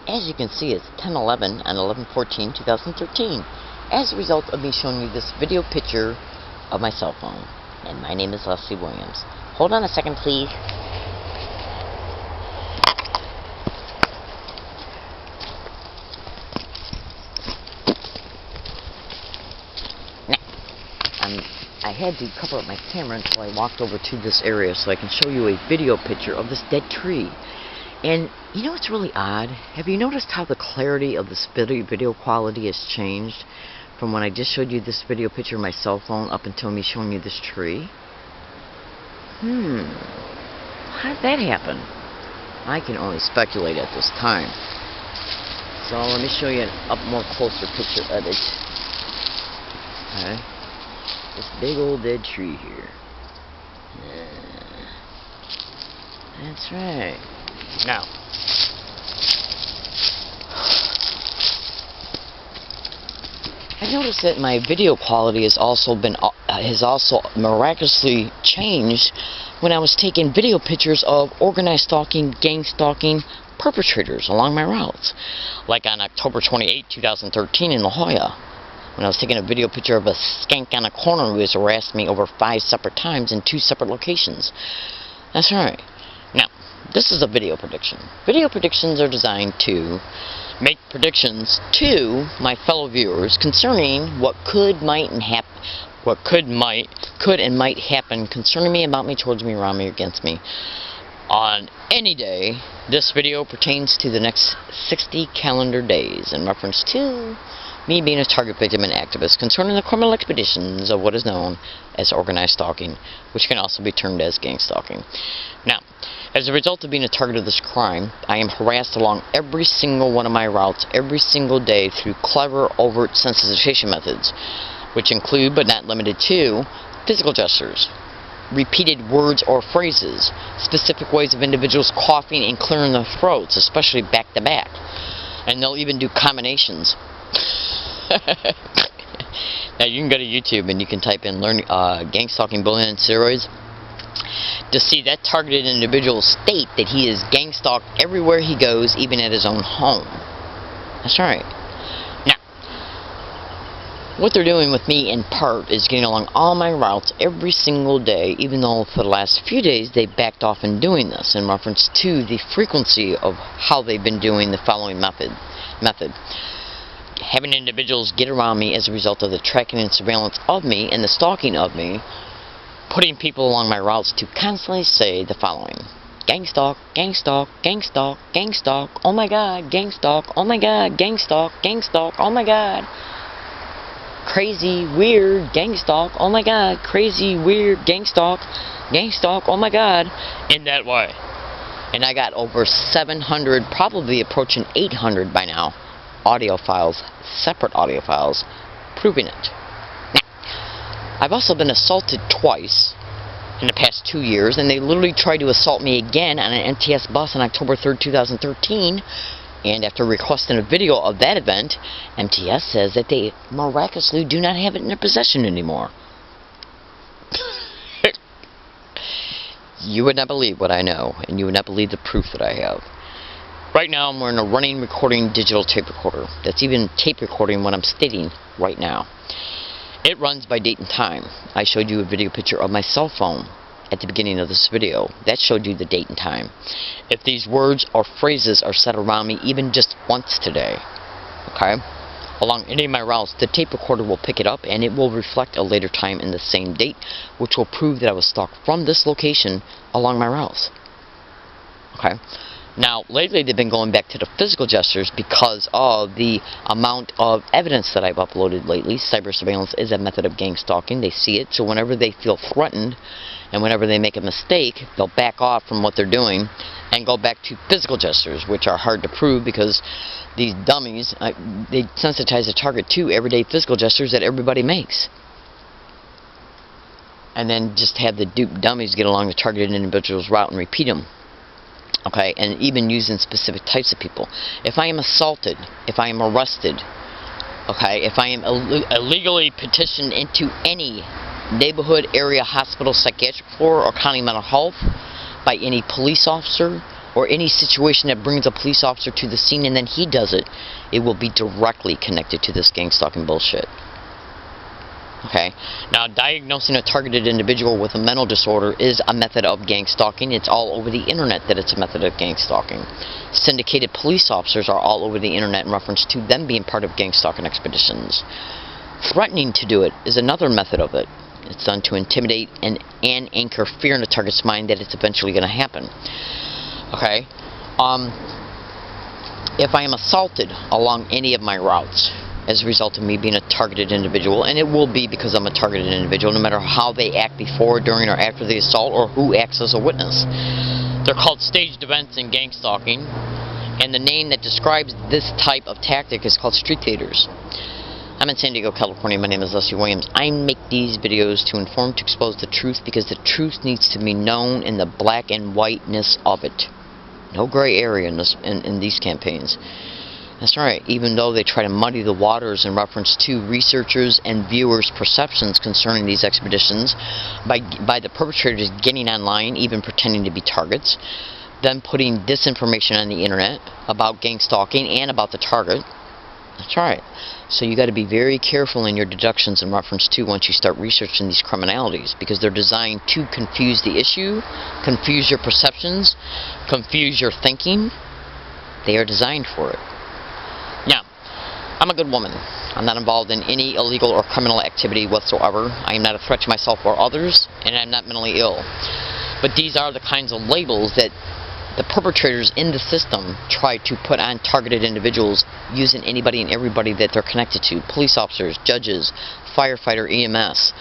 As you can see, it's 10/11 and 11/14/2013 as a result of me showing you this video picture of my cell phone. And my name is Leslie Williams. Hold on a second, please. I had to cover up my camera until I walked over to this area so I can show you a video picture of this dead tree. And you know what's really odd? Have you noticed how the clarity of this video quality has changed from when I just showed you this video picture of my cell phone up until me showing you this tree? How did that happen? I can only speculate at this time. So let me show you an up more closer picture of it. Okay. This big old dead tree here. That's right. Now, I noticed that my video quality has also miraculously changed when I was taking video pictures of organized stalking, gang stalking perpetrators along my routes. Like on October 28, 2013 in La Jolla, when I was taking a video picture of a skank on a corner who has harassed me over 5 separate times in 2 separate locations. That's right. Now, this is a video prediction. Video predictions are designed to make predictions to my fellow viewers concerning what could and might happen concerning me, about me, towards me, around me, against me. On any day, this video pertains to the next 60 calendar days in reference to me being a target victim and activist concerning the criminal expeditions of what is known as organized stalking, which can also be termed as gang stalking. Now, as a result of being a target of this crime, I am harassed along every single one of my routes every single day through clever, overt sensitization methods, which include, but not limited to, physical gestures, repeated words or phrases, specific ways of individuals coughing and clearing their throats, especially back to back. And they'll even do combinations. Now you can go to YouTube and you can type in gang stalking, bullying, and steroids to see that targeted individual state that he is gang stalked everywhere he goes, even at his own home. That's right. Now, what they're doing with me in part is getting along all my routes every single day, even though for the last few days they backed off in doing this in reference to the frequency of how they've been doing the following method. Having individuals get around me as a result of the tracking and surveillance of me and the stalking of me, putting people along my routes to constantly say the following: gang stalk, gang stalk, gang stalk, gang stalk, oh my god, gang stalk, oh my god, gang stalk, oh my god, crazy, weird, gang stalk, oh my god, crazy, weird, gang stalk, oh my god, in that way. And I got over 700, probably approaching 800 by now, audio files, separate audio files, proving it. Now, I've also been assaulted twice in the past 2 years, and they literally tried to assault me again on an MTS bus on October 3rd, 2013, and after requesting a video of that event, MTS says that they miraculously do not have it in their possession anymore. You would not believe what I know, and you would not believe the proof that I have. Right now, I'm wearing a running recording digital tape recorder. That's even tape recording what I'm stating right now. It runs by date and time. I showed you a video picture of my cell phone at the beginning of this video. That showed you the date and time. If these words or phrases are said around me even just once today, okay, along any of my routes, the tape recorder will pick it up and it will reflect a later time in the same date, which will prove that I was stalked from this location along my routes. Okay. Now, lately they've been going back to the physical gestures because of the amount of evidence that I've uploaded lately. Cyber surveillance is a method of gang stalking. They see it, so whenever they feel threatened and whenever they make a mistake, they'll back off from what they're doing and go back to physical gestures, which are hard to prove because these dummies, they sensitize the target to everyday physical gestures that everybody makes. And then just have the duped dummies get along the targeted individual's route and repeat them. Okay, and even using specific types of people. If I am assaulted, if I am arrested, okay, if I am illegally petitioned into any neighborhood, area, hospital, psychiatric floor, or county mental health by any police officer, or any situation that brings a police officer to the scene and then he does it, it will be directly connected to this gang stalking bullshit. Okay, now diagnosing a targeted individual with a mental disorder is a method of gang stalking. It's all over the internet that it's a method of gang stalking. Syndicated police officers are all over the internet in reference to them being part of gang stalking expeditions. Threatening to do it is another method of it. It's done to intimidate and anchor fear in the target's mind that it's eventually going to happen. Okay, if I am assaulted along any of my routes as a result of me being a targeted individual, and it will be because I'm a targeted individual, no matter how they act before, during, or after the assault, or who acts as a witness. They're called staged events in gang stalking, and the name that describes this type of tactic is called street theaters. I'm in San Diego, California. My name is Leslie Williams. I make these videos to inform, to expose the truth, because the truth needs to be known in the black and whiteness of it. No gray area in these campaigns. That's right, even though they try to muddy the waters in reference to researchers and viewers' perceptions concerning these expeditions by the perpetrators getting online, even pretending to be targets, then putting disinformation on the internet about gang stalking and about the target. That's right. So you got to be very careful in your deductions in reference to once you start researching these criminalities, because they're designed to confuse the issue, confuse your perceptions, confuse your thinking. They are designed for it. Now, I'm a good woman. I'm not involved in any illegal or criminal activity whatsoever. I am not a threat to myself or others, and I'm not mentally ill. But these are the kinds of labels that the perpetrators in the system try to put on targeted individuals using anybody and everybody that they're connected to. Police officers, judges, firefighter, EMS,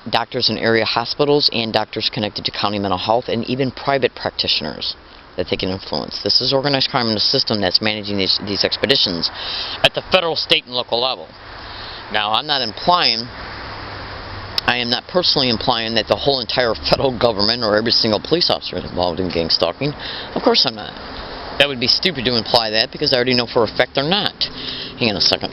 doctors in area hospitals, and doctors connected to county mental health, and even private practitioners that they can influence. This is organized crime in the system that's managing these expeditions at the federal, state, and local level. Now, I am not personally implying that the whole entire federal government or every single police officer is involved in gang stalking. Of course I'm not. That would be stupid to imply that, because I already know for a fact they're not. Hang on a second.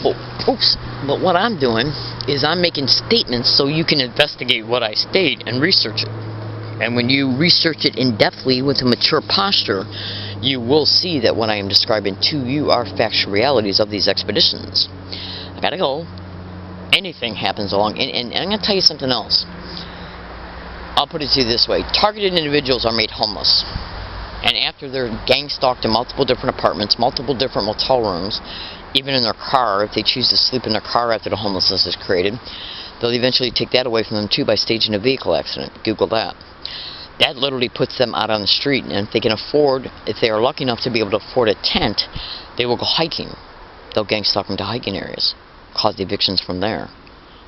Oh, oops. But what I'm doing is I'm making statements so you can investigate what I state and research it. And when you research it in-depthly with a mature posture, you will see that what I am describing to you are factual realities of these expeditions. I gotta go. Anything happens along, and I'm gonna tell you something else. I'll put it to you this way. Targeted individuals are made homeless. And after they're gang stalked in multiple different apartments, multiple different motel rooms, even in their car, if they choose to sleep in their car after the homelessness is created, they'll eventually take that away from them too by staging a vehicle accident. Google that. That literally puts them out on the street, and if they can afford, if they are lucky enough to be able to afford a tent, they will go hiking. They'll gang stalk them to hiking areas, cause evictions from there.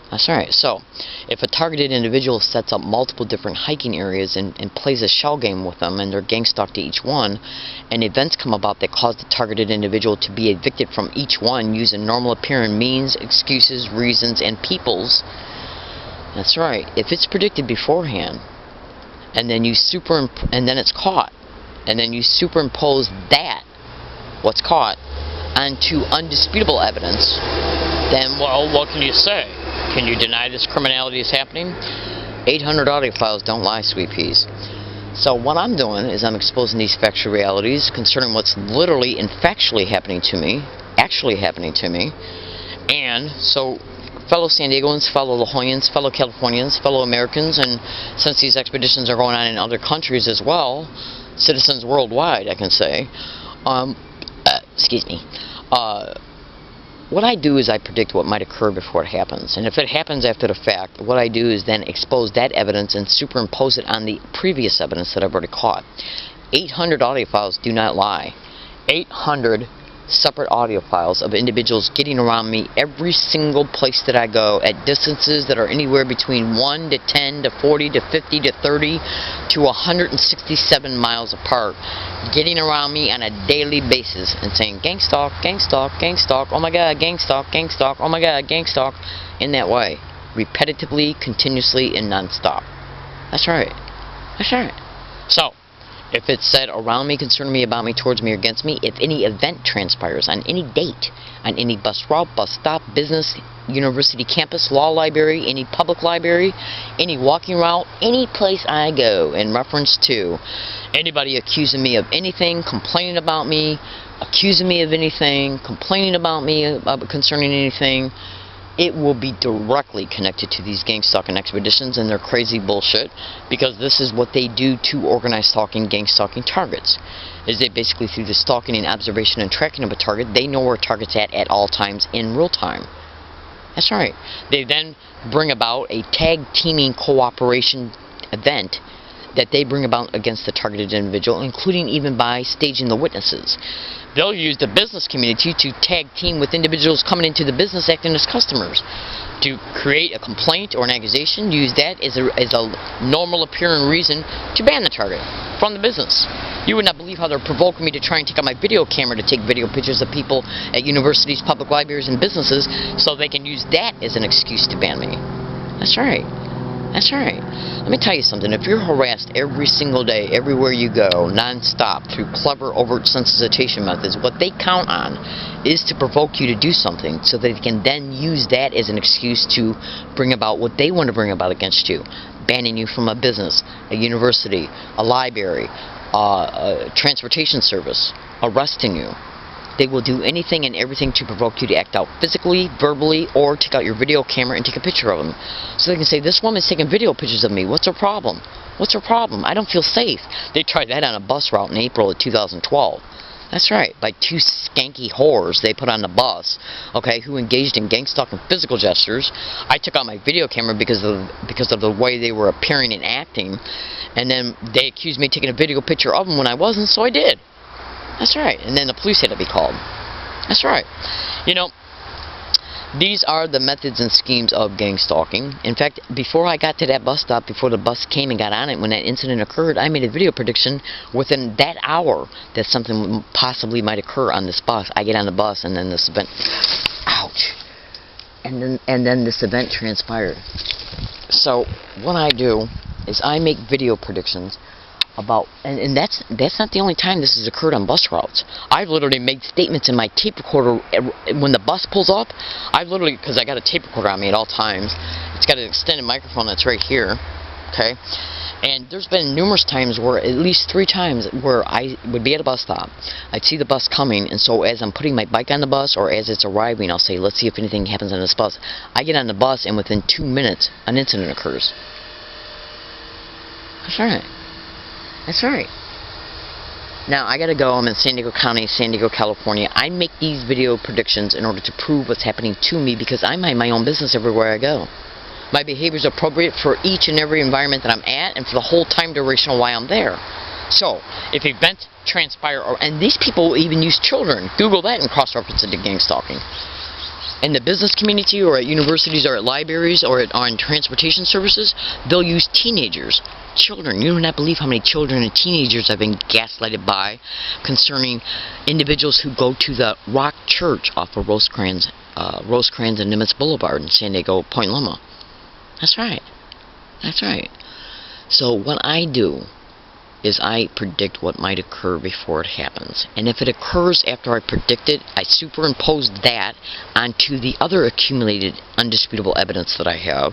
That's right. So, if a targeted individual sets up multiple different hiking areas and plays a shell game with them, and they're gang stalked to each one, and events come about that cause the targeted individual to be evicted from each one using normal appearing means, excuses, reasons, and peoples. That's right. If it's predicted beforehand, and then then it's caught, and then you superimpose that, what's caught, onto undisputable evidence, then, well, what can you say? Can you deny this criminality is happening? 800 audio files don't lie, sweet peas. So what I'm doing is I'm exposing these factual realities concerning what's literally and factually happening to me, actually happening to me, and so fellow San Diegans, fellow La Jollans, fellow Californians, fellow Americans, and since these expeditions are going on in other countries as well, citizens worldwide, I can say, excuse me, what I do is I predict what might occur before it happens. And if it happens after the fact, what I do is then expose that evidence and superimpose it on the previous evidence that I've already caught. 800 audio files do not lie. 800 separate audio files of individuals getting around me every single place that I go at distances that are anywhere between 1 to 10 to 40 to 50 to 30 to 167 miles apart, getting around me on a daily basis and saying gang stalk, gang stalk, gang stalk, oh my god, gang stalk, oh my god, gang stalk, in that way, repetitively, continuously, and non-stop. That's right. That's right. So, If it's said around me, concerning me, about me, towards me, or against me, if any event transpires on any date, on any bus route, bus stop, business, university campus, law library, any public library, any walking route, any place I go, in reference to anybody accusing me of anything, complaining about me, accusing me of anything, complaining about me concerning anything, it will be directly connected to these gang stalking expeditions and their crazy bullshit, because this is what they do to organized stalking, gang stalking targets. Is they basically, through the stalking and observation and tracking of a target, they know where a target's at all times in real time. That's right. They then bring about a tag teaming cooperation event that they bring about against the targeted individual, including even by staging the witnesses. They'll use the business community to tag team with individuals coming into the business acting as customers to create a complaint or an accusation. Use that as a normal appearing reason to ban the target from the business. You would not believe how they're provoking me to try and take out my video camera to take video pictures of people at universities, public libraries, and businesses, so they can use that as an excuse to ban me. That's right. That's right. Let me tell you something. If you're harassed every single day, everywhere you go, non-stop, through clever, overt sensitization methods, what they count on is to provoke you to do something so that they can then use that as an excuse to bring about what they want to bring about against you. Banning you from a business, a university, a library, a transportation service, arresting you. They will do anything and everything to provoke you to act out physically, verbally, or take out your video camera and take a picture of them. So they can say, this woman's taking video pictures of me. What's her problem? What's her problem? I don't feel safe. They tried that on a bus route in April of 2012. That's right, by two skanky whores they put on the bus, okay, who engaged in gang stalking physical gestures. I took out my video camera because of the way they were appearing and acting, and then they accused me of taking a video picture of them when I wasn't, so I did. That's right. And then the police had to be called. That's right. You know, these are the methods and schemes of gang stalking. In fact, before I got to that bus stop, before the bus came and got on it, when that incident occurred, I made a video prediction within that hour that something possibly might occur on this bus. I get on the bus, and then this event... Ouch! And then this event transpired. So, what I do is I make video predictions about, and that's not the only time this has occurred on bus routes. I've literally made statements in my tape recorder when the bus pulls up. I've literally, because I got a tape recorder on me at all times, it's got an extended microphone that's right here, okay, and there's been numerous times where, at least 3 times, where I would be at a bus stop, I'd see the bus coming, and so as I'm putting my bike on the bus, or as it's arriving, I'll say, let's see if anything happens on this bus. I get on the bus, and within 2 minutes, an incident occurs. That's right. That's right. Now, I gotta go. I'm in San Diego County, San Diego, California. I make these video predictions in order to prove what's happening to me, because I mind my own business everywhere I go. My behavior is appropriate for each and every environment that I'm at, and for the whole time duration of why I'm there. So, if events transpire, and these people even use children. Google that and cross-reference it to gang stalking. In the business community, or at universities, or at libraries, or on transportation services, they'll use teenagers, children. You do not believe how many children and teenagers have been gaslighted by concerning individuals who go to the Rock Church off of Rosecrans and Nimitz Boulevard in San Diego, Point Loma. That's right. That's right. So what I do is I predict what might occur before it happens. And if it occurs after I predict it, I superimpose that onto the other accumulated undisputable evidence that I have.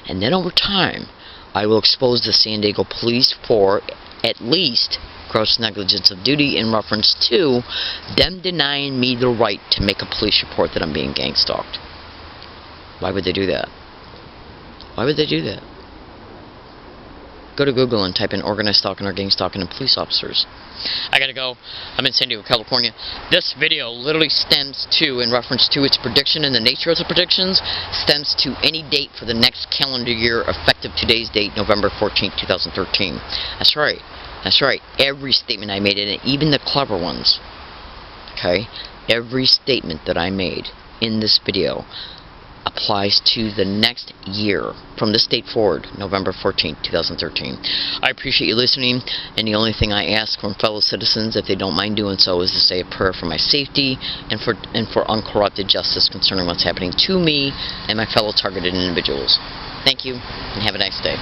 And then over time, I will expose the San Diego police for at least gross negligence of duty in reference to them denying me the right to make a police report that I'm being gang stalked. Why would they do that? Why would they do that? Go to Google and type in organized stalking or gang stalking and police officers. I gotta go. I'm in San Diego, California. This video literally stems to, in reference to its prediction and the nature of the predictions, stems to any date for the next calendar year, effective today's date, November 14th, 2013. That's right. That's right. Every statement I made in it, even the clever ones, okay, every statement that I made in this video applies to the next year, from this date forward, November 14th, 2013. I appreciate you listening, and the only thing I ask from fellow citizens, if they don't mind doing so, is to say a prayer for my safety and for uncorrupted justice concerning what's happening to me and my fellow targeted individuals. Thank you, and have a nice day.